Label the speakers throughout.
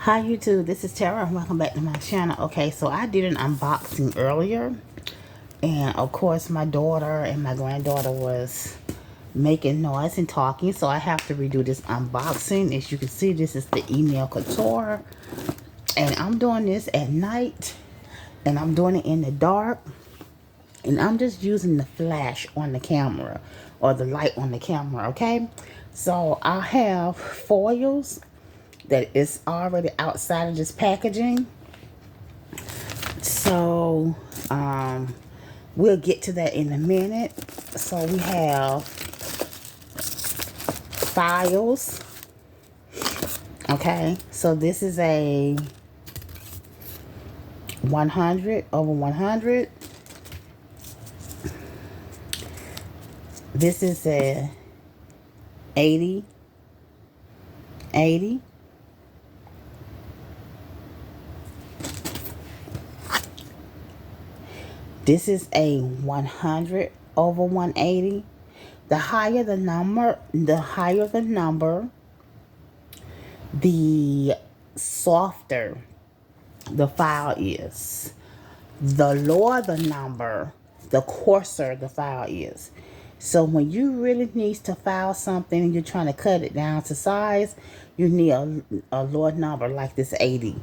Speaker 1: Hi YouTube, this is Tara and welcome back to my channel. Okay, so I did an unboxing earlier, and of course my daughter and my granddaughter was making noise and talking, so I have to redo this unboxing. As you can see, this is the EnailCouture, and I'm doing this at night, and I'm doing it in the dark, and I'm just using the flash on the camera or the light on the camera. Okay, so I have foils that is already outside of this packaging. So we'll get to that in a minute. So we have files. Okay, so this is a 100 over 100. This is a 80 80. This is a 100 over 180. The higher the number, the softer the file is. The lower the number, the coarser the file is. So when you really need to file something and you're trying to cut it down to size, you need a lower number like this 80.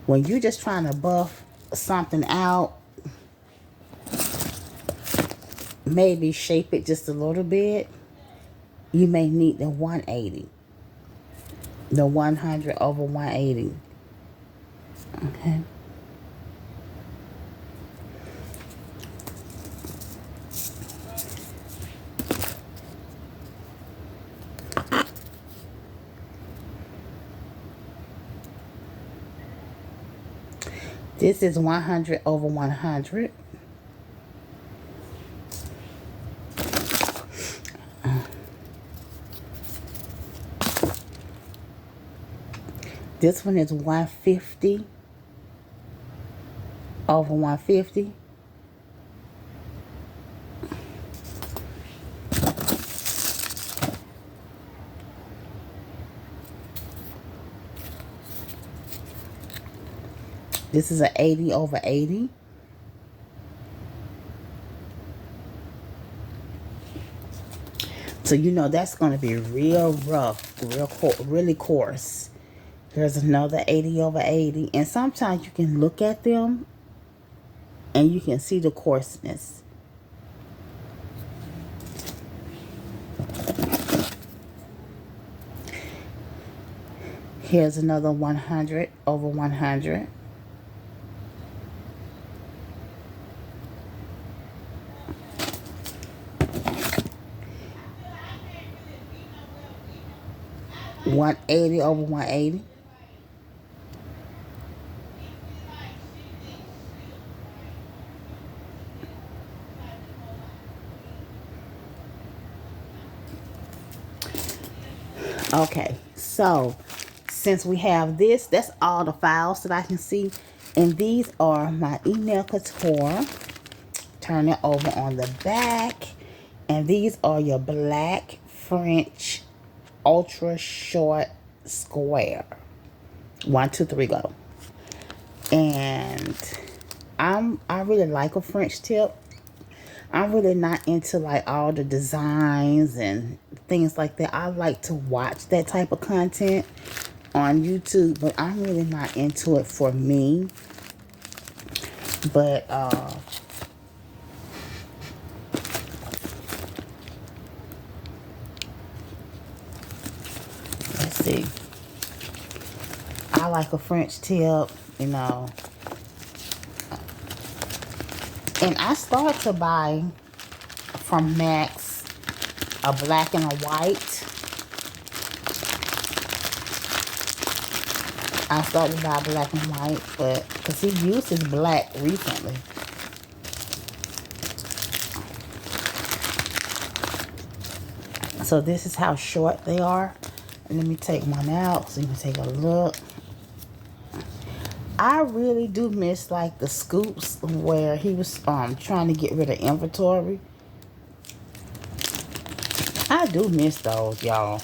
Speaker 1: When you're just trying to buff something out, maybe shape it just a little bit, you may need the 180. The 100 over 180. Okay. This is 100 over 100. This one is 150 over 150. This is an 80 over 80. So you know that's going to be real rough, really coarse. Here's another 80 over 80. And sometimes you can look at them and you can see the coarseness. Here's another 100 over 100. $180 over 180. Okay, so since we have this, that's all the files that I can see. And these are my EnailCouture. Turn it over on the back. And these are your black French ultra short square. 1, 2, 3, go. And I really like a French tip. I'm really not into like all the designs and things like that. I like to watch that type of content on YouTube, but I'm really not into it for me. But let's see. I like a French tip, you know. And I start to buy from Max a black and a white. I started to buy black and white, but because he used his black recently. So this is how short they are. And let me take one out so you can take a look. I really do miss like the scoops where he was trying to get rid of inventory. I do miss those, y'all.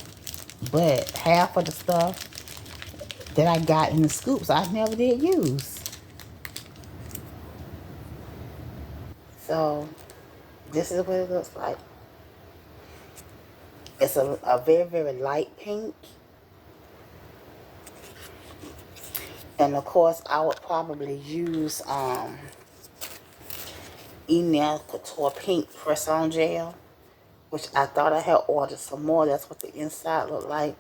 Speaker 1: But half of the stuff that I got in the scoops I never did use. So this is what it looks like. It's a very, very light pink. And of course, I would probably use EnailCouture pink press-on gel, which I thought I had ordered some more. That's what the inside looked like.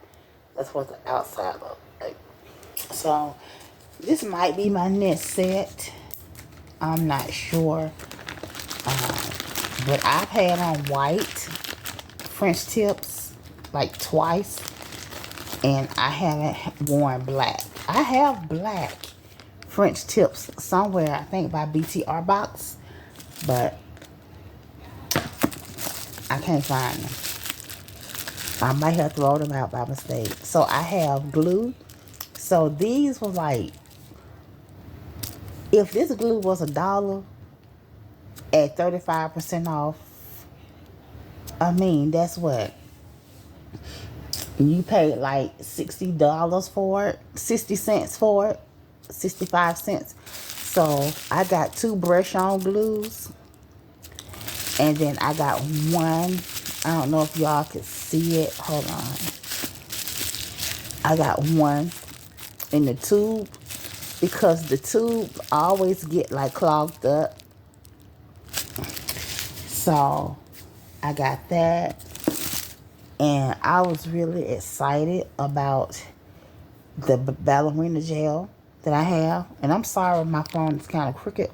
Speaker 1: That's what the outside looked like. So this might be my next set. I'm not sure. But I've had on white French tips like twice. And I haven't worn black. I have black French tips somewhere, I think by BTR Box, but I can't find them. I might have thrown them out by mistake. So I have glue. So these were like, if this glue was $1 at 35% off, I mean, that's what? You paid like $60 for it, 60 cents for it, 65 cents. So I got 2 brush on glues. And then I got one. I don't know if y'all can see it. Hold on. I got one in the tube because the tube always get like clogged up. So I got that. And I was really excited about the Ballerina Gel that I have. And I'm sorry my phone is kind of crooked.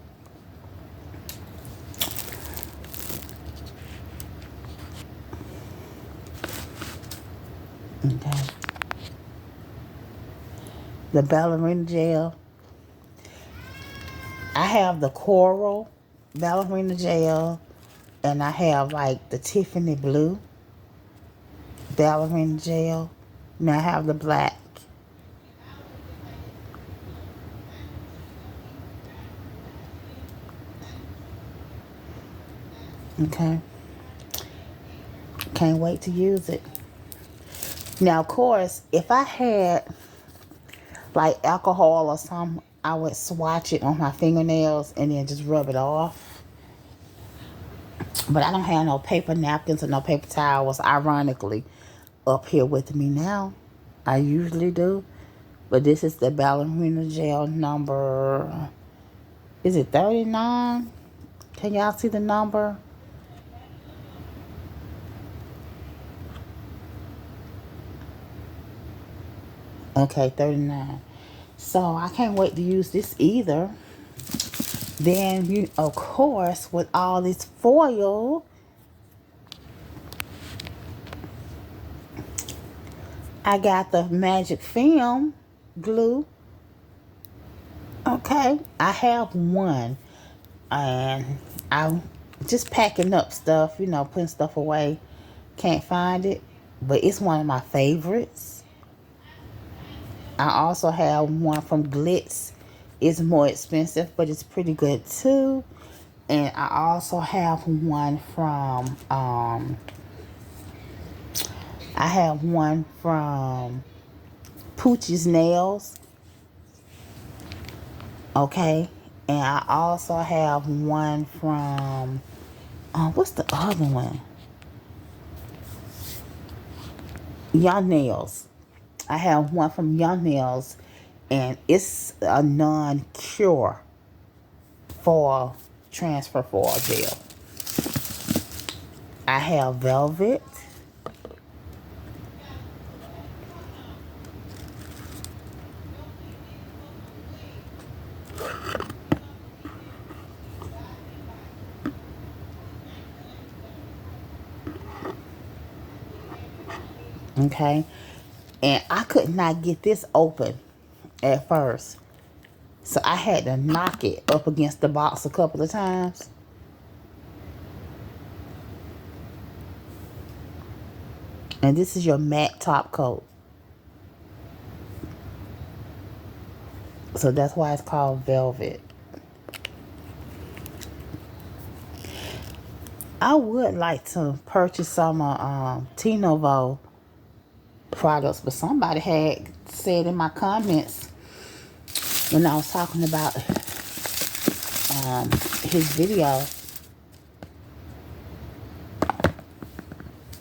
Speaker 1: Okay. The Ballerina Gel. I have the Coral Ballerina Gel. And I have like the Tiffany Blue Ballerina Gel. And I have the black. Okay. Can't wait to use it. Now, of course, if I had like alcohol or something, I would swatch it on my fingernails and then just rub it off. But I don't have no paper napkins or no paper towels, ironically, up here with me now. I usually do. But this is the Ballerina Gel number, is it 39? Can y'all see the number? Okay, 39. So I can't wait to use this either. Then, you, of course, with all this foil, I got the magic film glue. Okay, I have one. And I'm just packing up stuff, you know, putting stuff away. Can't find it. But it's one of my favorites. I also have one from Glitz. It's more expensive, but it's pretty good too. And I also have one from Poochie's Nails. Okay. And I also have one from what's the other one? Young Nails. I have one from Young Nails, and it's a non-cure foil, transfer foil gel. I have Velvet. Okay. And I could not get this open at first. So I had to knock it up against the box a couple of times. And this is your matte top coat. So that's why it's called Velvet. I would like to purchase some Tinovo products, but somebody had said in my comments when I was talking about his video,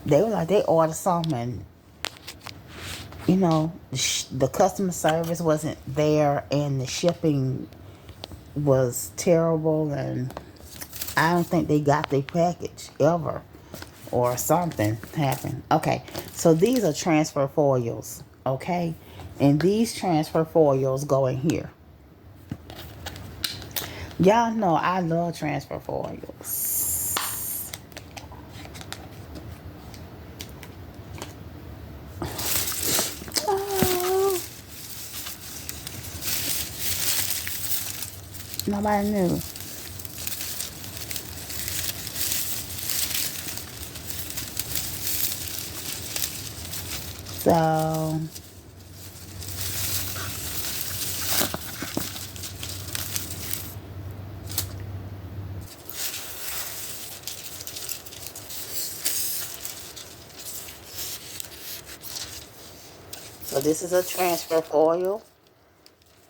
Speaker 1: they were like, they ordered something and, you know, the customer service wasn't there and the shipping was terrible, and I don't think they got their package ever, or something happened. Okay, so these are transfer foils, okay? And these transfer foils go in here. Y'all know I love transfer foils. Oh, nobody knew. So this is a transfer foil.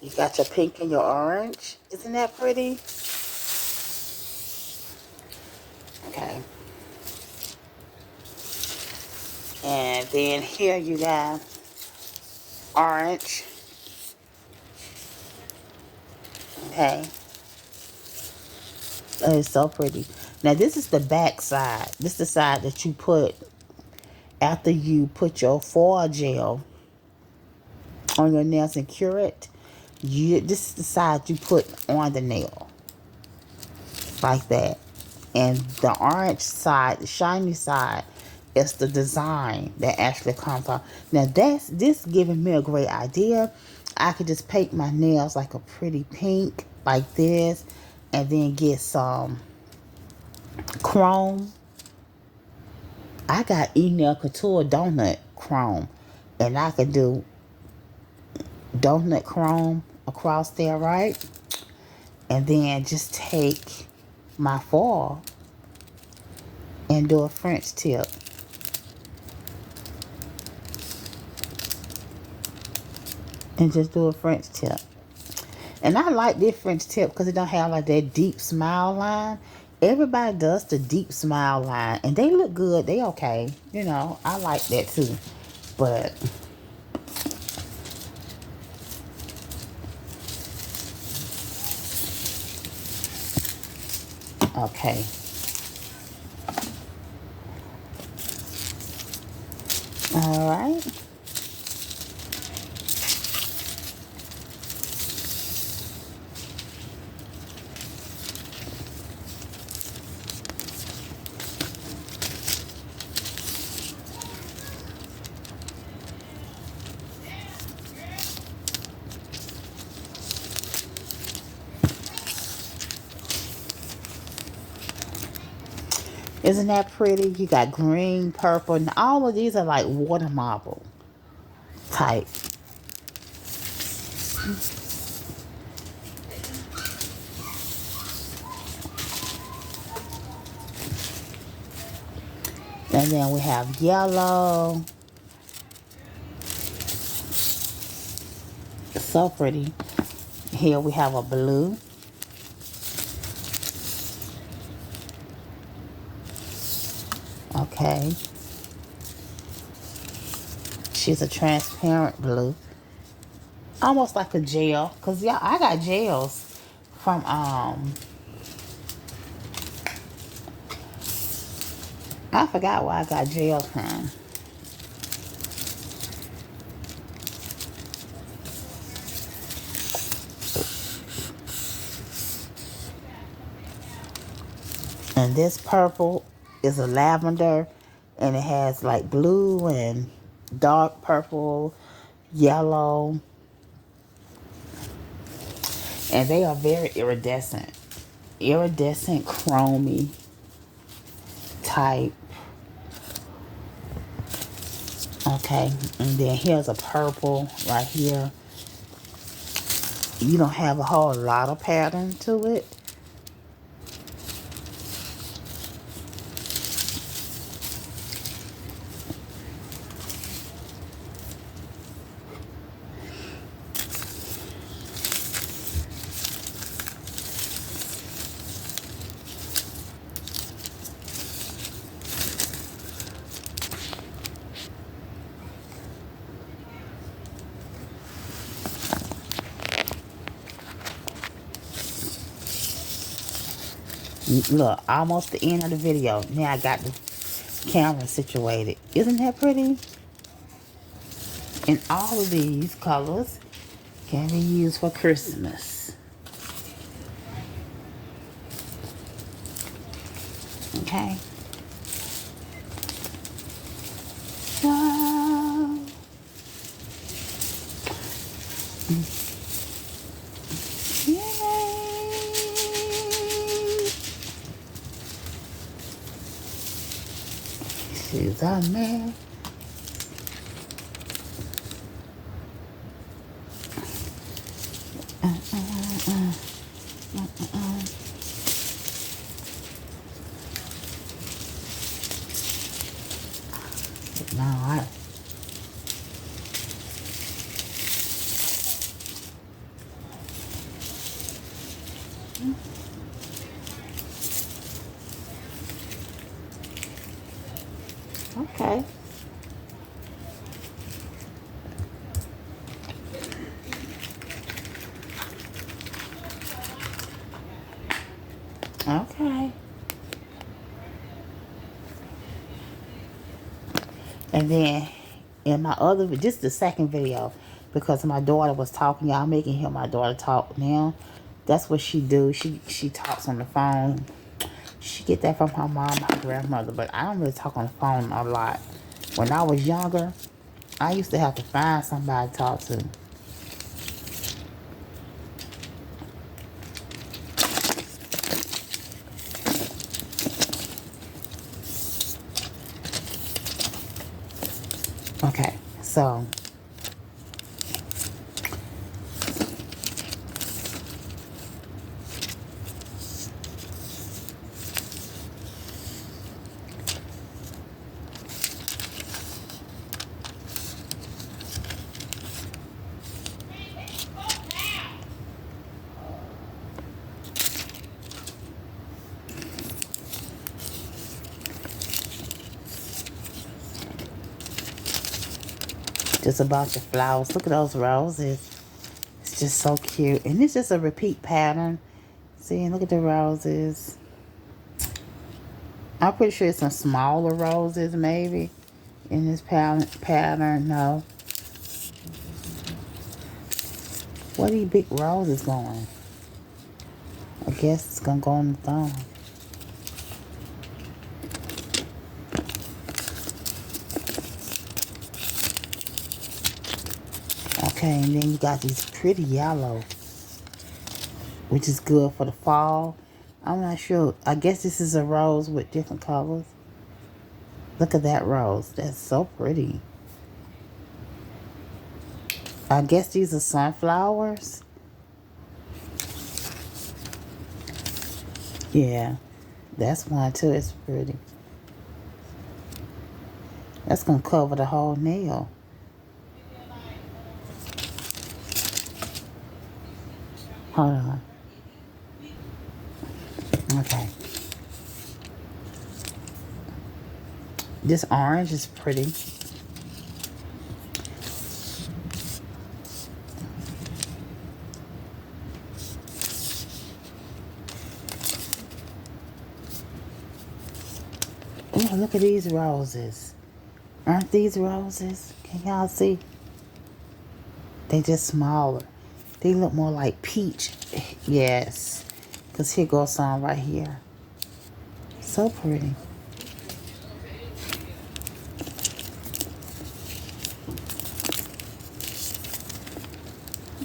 Speaker 1: You got your pink and your orange. Isn't that pretty? Okay. And then here you got orange. Okay. That is so pretty. Now this is the back side. This is the side that you put after you put your foil gel on your nails and cure it. This is the side you put on the nail. Like that. And the orange side, the shiny side, is the design that actually comes out. Now this giving me a great idea. I could just paint my nails like a pretty pink, like this, and then get some chrome. I got EnailCouture donut chrome, and I could do donut chrome across there, right? And then just take my foil and do a French tip. And just do a French tip. And I like this French tip because it don't have like that deep smile line. Everybody does the deep smile line, and they look good. They okay. You know, I like that too. But okay. All right. Isn't that pretty? You got green, purple, and all of these are like water marble type. And then we have yellow. It's so pretty. Here we have a blue. Okay. She's a transparent blue. Almost like a gel. Because, yeah, I got gels from, I forgot where I got gels from. And this purple is a lavender, and it has like blue and dark purple, yellow, and they are very iridescent chromy type. Okay, and then here's a purple right here. You don't have a whole lot of pattern to it. Look, almost the end of the video. Now I got the camera situated. Isn't that pretty? And all of these colors can be used for Christmas. Okay. So, yay. She's a man. No, okay. Okay. And then in my other, just the second video, because my daughter was talking, y'all making hear my daughter talk now. That's what she do. She talks on the phone. She get that from her mom, my grandmother, but I don't really talk on the phone a lot. When I was younger, I used to have to find somebody to talk to. Okay, so just a bunch of flowers. Look at those roses. It's just so cute. And it's just a repeat pattern. See, look at the roses. I'm pretty sure it's some smaller roses maybe in this pattern. No. Where are these big roses going? I guess it's going to go on the thumb. Okay, and then you got these pretty yellow, which is good for the fall. I'm not sure. I guess this is a rose with different colors. Look at that rose. That's so pretty. I guess these are sunflowers. Yeah, that's one too. It's pretty. That's going to cover the whole nail. Hold on. Okay. This orange is pretty. Oh, look at these roses. Aren't these roses? Can y'all see? They just smaller. They look more like peach. Yes. Because here goes some right here. So pretty.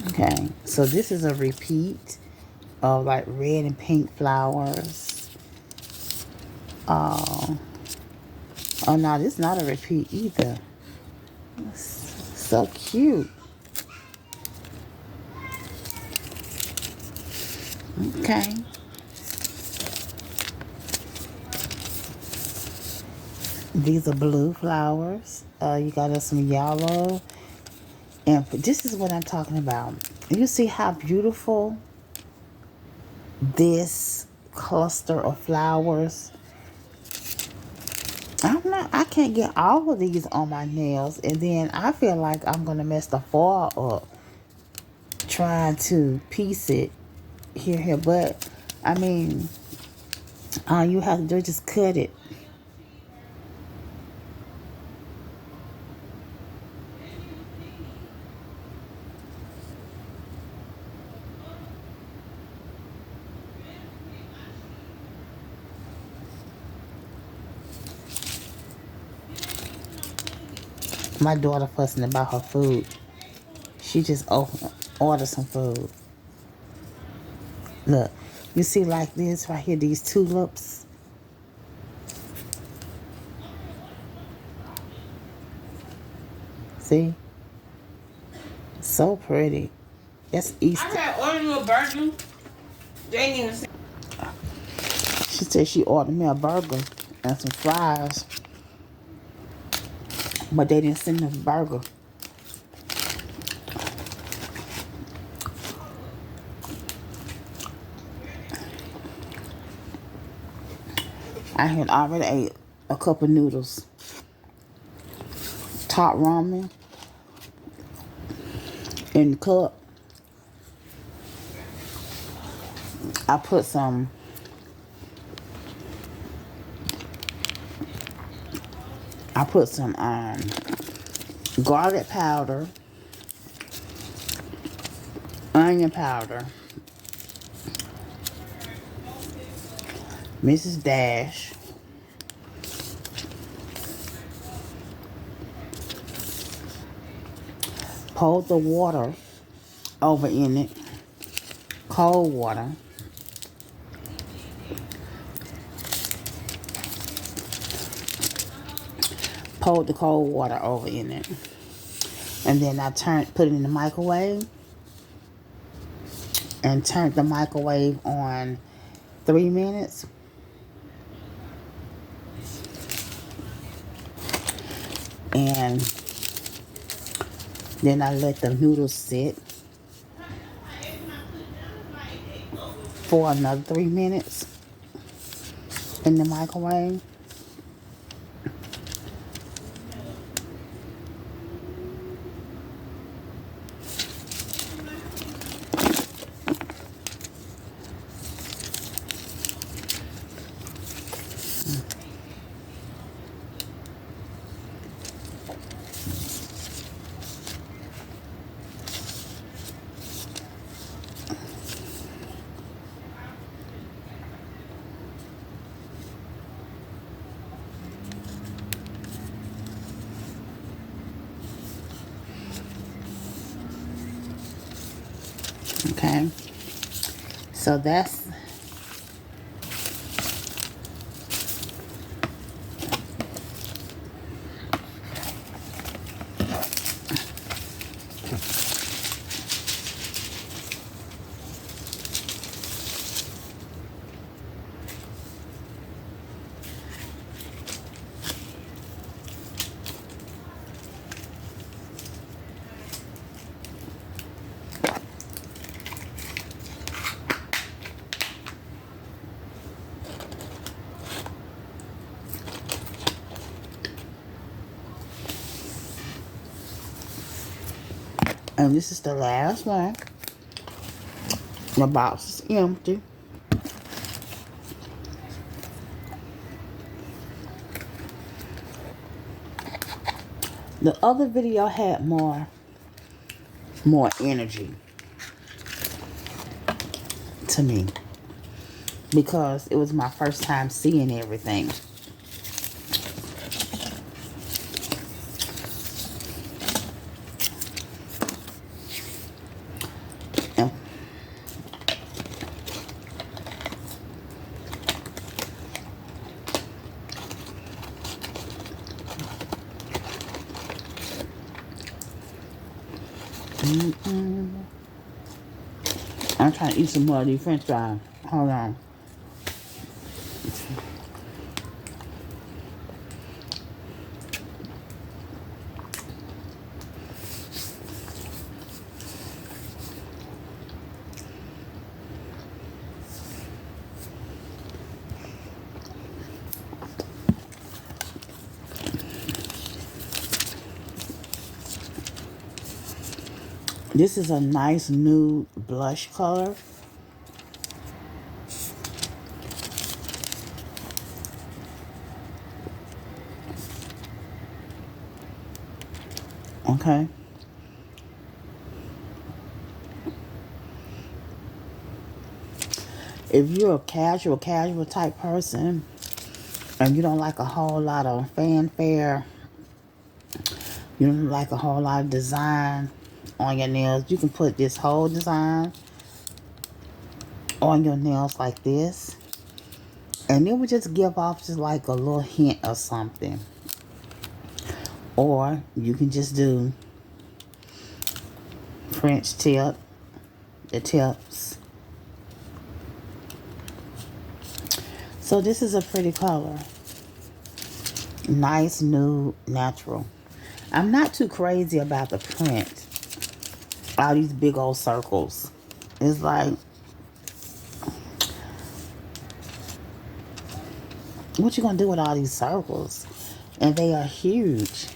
Speaker 1: Okay. So this is a repeat of like red and pink flowers. Oh no, this is not a repeat either. So cute. Okay. These are blue flowers. You got us some yellow. And this is what I'm talking about. You see how beautiful this cluster of flowers. I can't get all of these on my nails. And then I feel like I'm going to mess the foil up trying to piece it here. But, I mean, All you have to do is just cut it. My daughter fussing about her food. She just ordered some food. Look, you see like this right here, these tulips? See? So pretty. That's Easter.
Speaker 2: I had ordered you a burger. They ain't even say.
Speaker 1: She said she ordered me a burger and some fries, but they didn't send the burger. I had already ate a cup of noodles, top ramen in the cup. I put some garlic powder, onion powder, Mrs. Dash, poured the water over in it, cold water. Poured the cold water over in it. And then I put it in the microwave and turned the microwave on 3 minutes. And then I let the noodles sit for another 3 minutes in the microwave. Okay, so that's and this is the last one. The box is empty. The other video had more energy to me because it was my first time seeing everything. I'm trying to eat some more of these French fries. Hold on. This is a nice nude blush color. Okay. If you're a casual type person and you don't like a whole lot of fanfare, you don't like a whole lot of design on your nails, you can put this whole design on your nails like this, and it would just give off just like a little hint of something. Or you can just do French tip, the tips. So this is a pretty color. Nice, nude, natural. I'm not too crazy about the print. All these big old circles. It's like, what you gonna do with all these circles? And they are huge.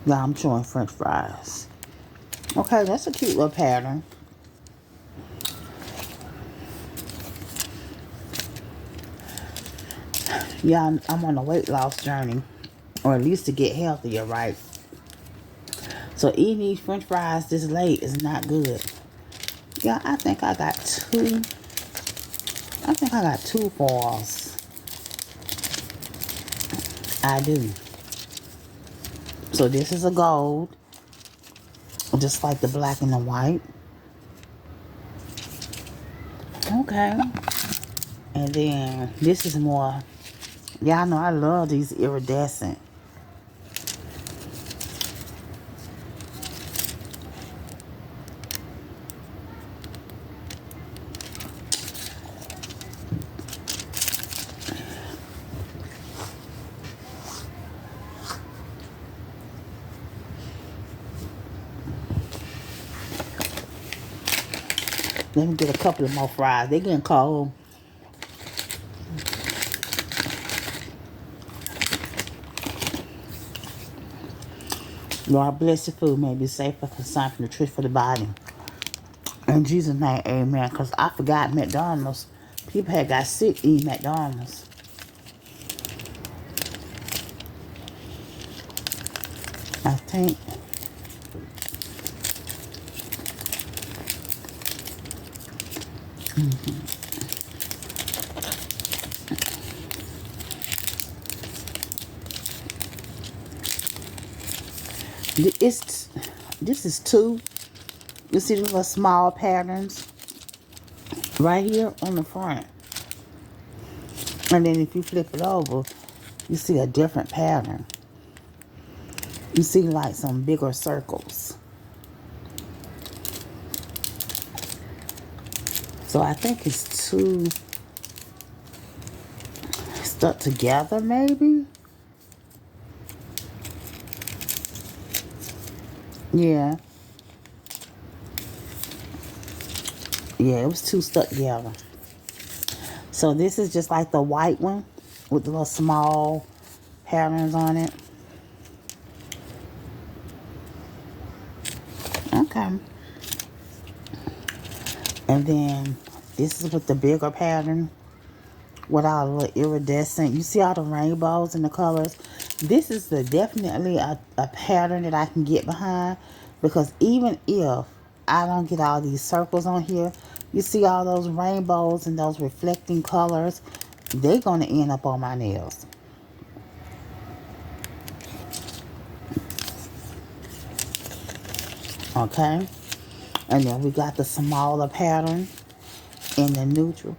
Speaker 1: Yeah, I'm showing French fries. Okay, that's a cute little pattern. Yeah, I'm on a weight loss journey. Or at least to get healthier, right? So eating these French fries this late is not good. Yeah, I think I got two. I think I got two foils. I do. So this is a gold. Just like the black and the white. Okay. And then this is more. Y'all know I love these iridescent. Let me get a couple of more fries. They getting cold. Lord bless the food. May be safe for consumption, nutrition for the body. In Jesus' name, amen. Because I forgot McDonald's. People had got sick eating McDonald's. I think. This is two. You see the little small patterns right here on the front. And then if you flip it over, you see a different pattern. You see like some bigger circles. So I think it's two stuck together maybe. Yeah. Yeah, it was two stuck together. So this is just like the white one with the little small patterns on it. Okay. And then this is with the bigger pattern with all the iridescent. You see all the rainbows and the colors. This is definitely a pattern that I can get behind, because even if I don't get all these circles on here, you see all those rainbows and those reflecting colors, they're going to end up on my nails. Okay. And then we got the smaller pattern in the neutral.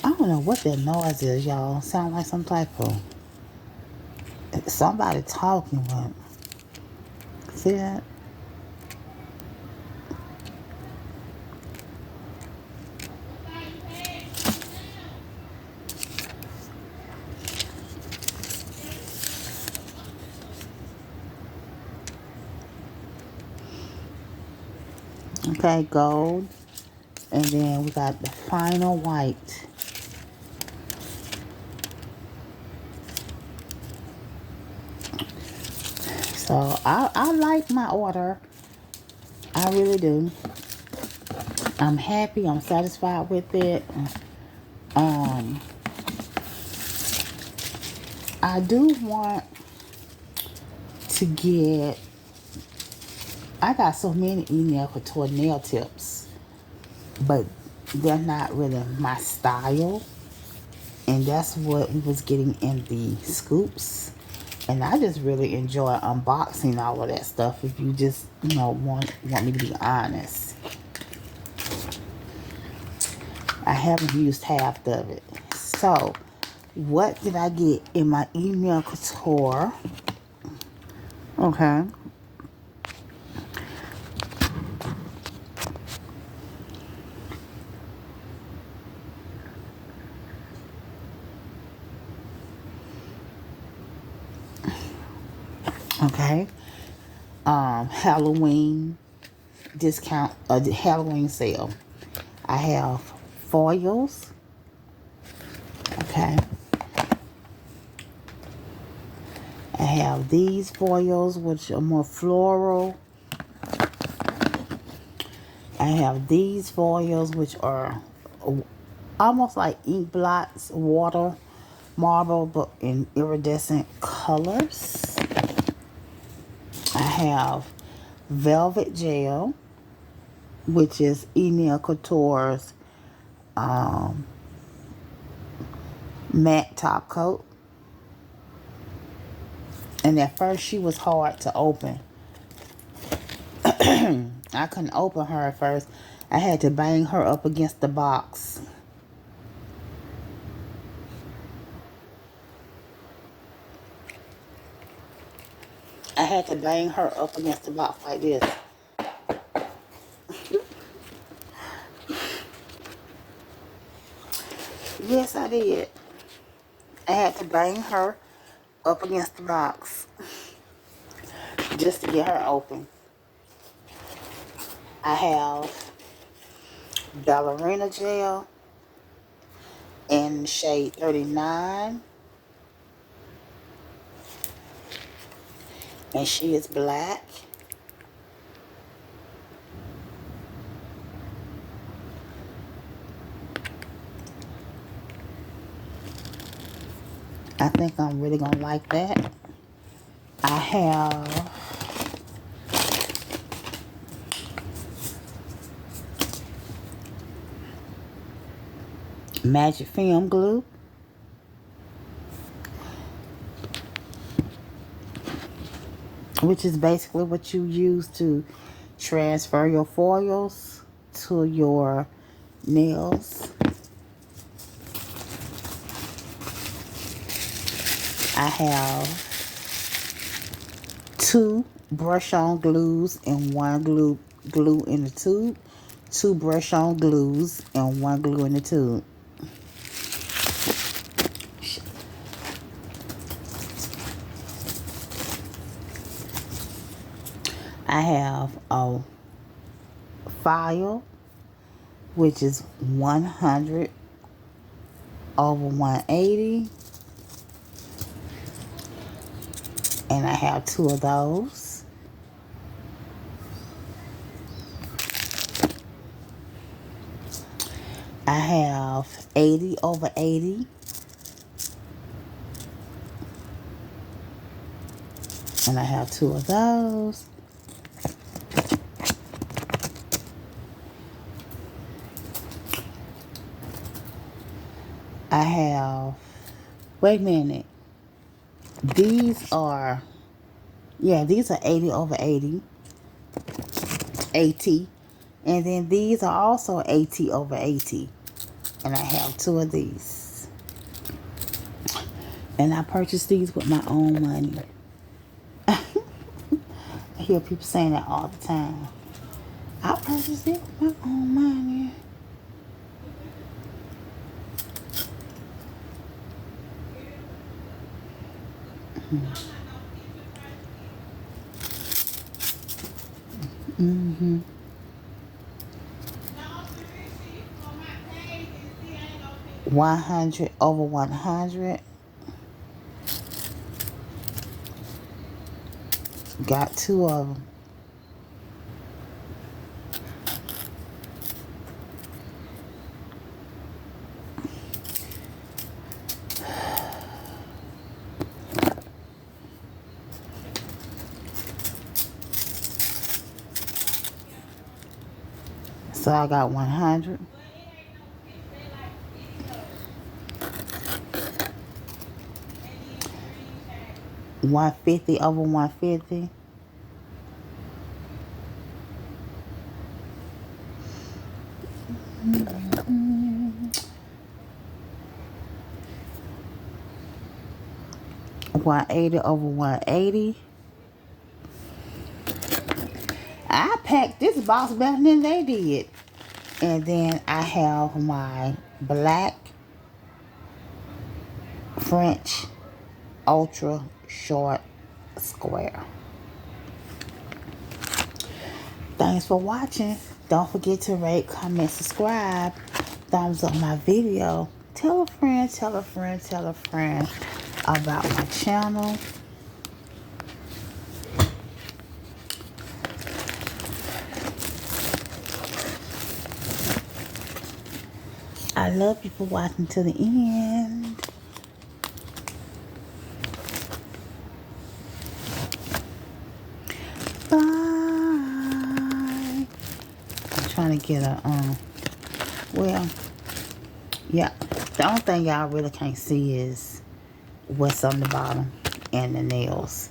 Speaker 1: I don't know what that noise is, y'all. Sound like some type of somebody talking, but see that? Okay, gold. And then we got the final white. So I like my order. I really do. I'm happy. I'm satisfied with it. I do want to get... I got so many EnailCouture nail tips, but they're not really my style. And that's what we was getting in the scoops. And I just really enjoy unboxing all of that stuff, if you just, want me to be honest. I haven't used half of it. So, what did I get in my EnailCouture? Okay. Okay. Halloween discount, Halloween sale. I have foils. Okay. I have these foils, which are more floral. I have these foils, which are almost like ink blots, water, marble, but in iridescent colors. I have velvet gel, which is EnailCouture's matte top coat. And at first she was hard to open. I couldn't open her at first. I had to bang her up against the box. I had to bang her up against the box like this. Yes, I did. I had to bang her up against the box just to get her open. I have Ballerina Gel in shade 39. And she is black. I think I'm really gonna like that. I have Magic Film Glue. Which is basically what you use to transfer your foils to your nails. I have 2 brush-on glues and 1 glue in the tube. 2 brush-on glues and 1 glue in the tube. I have a file, which is 100 over 180. And I have 2 of those. I have 80 over 80. And I have 2 of those. I have, wait a minute. These are, yeah, these are 80 over 80. 80. And then these are also 80 over 80. And I have 2 of these. And I purchased these with my own money. I hear people saying that all the time. I purchased it with my own money. Mm-hmm. 100 over 100. Got 2 of them. So I got 100. $150 over $150. $180 over $180. I packed this box better than they did. And then I have my black French ultra short square. Thanks for watching. Don't forget to rate, comment, subscribe. Thumbs up my video. Tell a friend, tell a friend, tell a friend about my channel. I love you for watching to the end. Bye. I'm trying to get a, well, yeah. The only thing y'all really can't see is what's on the bottom and the nails.